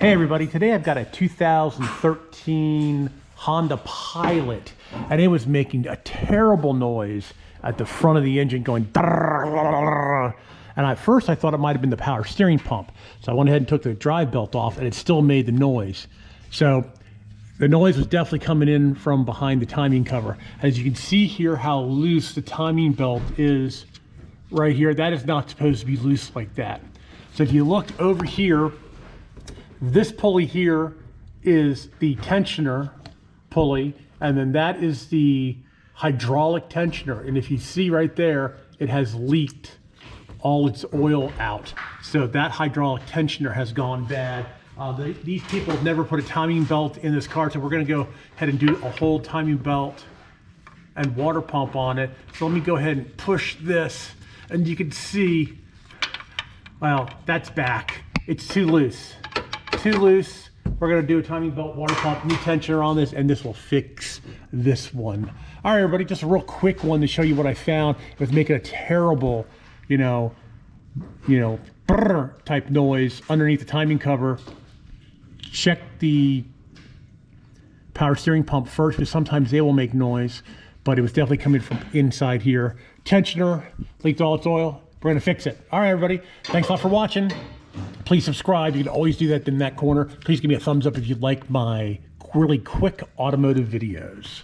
Hey everybody, today I've got a 2013 Honda Pilot, and it was making a terrible noise at the front of the engine going and at first I thought it might have been the power steering pump. So I went ahead and took the drive belt off and it still made the noise. So the noise was definitely coming in from behind the timing cover. As you can see here how loose the timing belt is right here, that is not supposed to be loose like that. So if you look over here, this pulley here is the tensioner pulley, and then that is the hydraulic tensioner. And if you see right there, it has leaked all its oil out. So that hydraulic tensioner has gone bad. These people have never put a timing belt in this car, so we're gonna go ahead and do a whole timing belt and water pump on it. So let me go ahead and push this, and you can see, well, that's back. It's too loose. We're gonna do a timing belt, water pump, new tensioner on this, and this will fix this one. All right, everybody, just a real quick one to show you what I found. It was making a terrible, brrr type noise underneath the timing cover. Check the power steering pump first, because sometimes they will make noise, but it was definitely coming from inside here. Tensioner leaked all its oil. We're gonna fix it. All right, everybody, thanks a lot for watching. Please subscribe. You can always do that in that corner. Please give me a thumbs up if you like my really quick automotive videos.